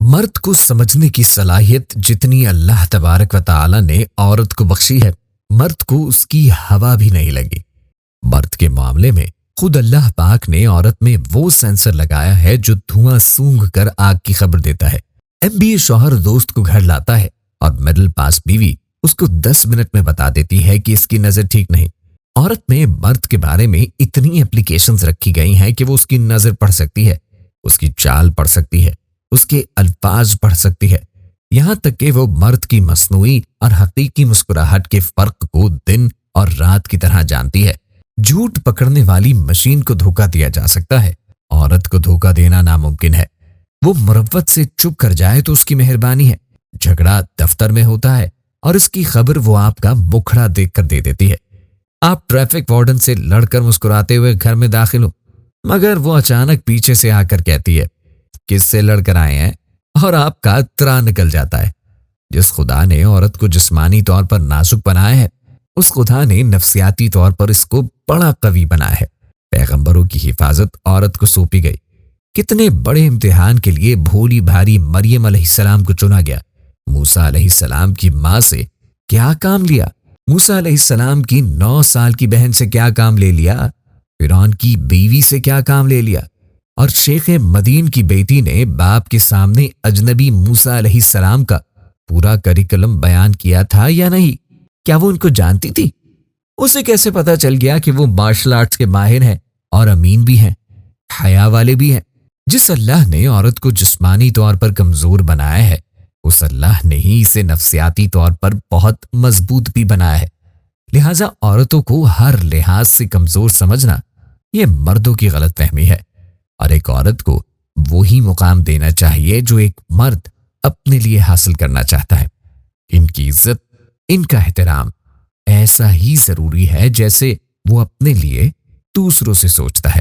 مرد کو سمجھنے کی صلاحیت جتنی اللہ تبارک و تعالی نے عورت کو بخشی ہے، مرد کو اس کی ہوا بھی نہیں لگی۔ مرد کے معاملے میں خود اللہ پاک نے عورت میں وہ سینسر لگایا ہے جو دھواں سونگھ کر آگ کی خبر دیتا ہے۔ MBA شوہر دوست کو گھر لاتا ہے اور مڈل پاس بیوی اس کو 10 منٹ میں بتا دیتی ہے کہ اس کی نظر ٹھیک نہیں۔ عورت میں مرد کے بارے میں اتنی اپلیکیشنز رکھی گئی ہیں کہ وہ اس کی نظر پڑھ سکتی ہے، اس کی چال پڑھ سکتی ہے، اس کے الفاظ پڑھ سکتی ہے، یہاں تک کہ وہ مرد کی مصنوعی اور حقیقی مسکراہٹ کے فرق کو دن اور رات کی طرح جانتی ہے۔ جھوٹ پکڑنے والی مشین کو دھوکہ دیا جا سکتا ہے، عورت کو دھوکہ دینا ناممکن ہے۔ وہ مروت سے چپ کر جائے تو اس کی مہربانی ہے۔ جھگڑا دفتر میں ہوتا ہے اور اس کی خبر وہ آپ کا مکھڑا دیکھ کر دے دیتی ہے۔ آپ ٹریفک وارڈن سے لڑ کر مسکراتے ہوئے گھر میں داخل ہو، مگر وہ اچانک پیچھے سے آ کر کہتی ہے کس سے لڑ کر آئے ہیں، اور آپ کا ترا نکل جاتا ہے۔ جس خدا نے عورت کو جسمانی طور پر نازک بنایا ہے، اس خدا نے نفسیاتی طور پر اس کو بڑا قوی بنایا ہے۔ پیغمبروں کی حفاظت عورت کو سونپی گئی۔ کتنے بڑے امتحان کے لیے بھولی بھاری مریم علیہ السلام کو چنا گیا۔ موسیٰ علیہ السلام کی ماں سے کیا کام لیا؟ موسیٰ علیہ السلام کی 9 سال کی بہن سے کیا کام لے لیا؟ فرعون کی بیوی سے کیا کام لے لیا؟ اور شیخ مدین کی بیٹی نے باپ کے سامنے اجنبی موسیٰ علیہ السلام کا پورا کریکلم بیان کیا تھا یا نہیں؟ کیا وہ ان کو جانتی تھی؟ اسے کیسے پتا چل گیا کہ وہ مارشل آرٹس کے ماہر ہیں اور امین بھی ہیں، حیا والے بھی ہیں؟ جس اللہ نے عورت کو جسمانی طور پر کمزور بنایا ہے، اس اللہ نے ہی اسے نفسیاتی طور پر بہت مضبوط بھی بنایا ہے۔ لہٰذا عورتوں کو ہر لحاظ سے کمزور سمجھنا یہ مردوں کی غلط فہمی ہے، اور ایک عورت کو وہی مقام دینا چاہیے جو ایک مرد اپنے لیے حاصل کرنا چاہتا ہے۔ ان کی عزت، ان کا احترام ایسا ہی ضروری ہے جیسے وہ اپنے لیے دوسروں سے سوچتا ہے۔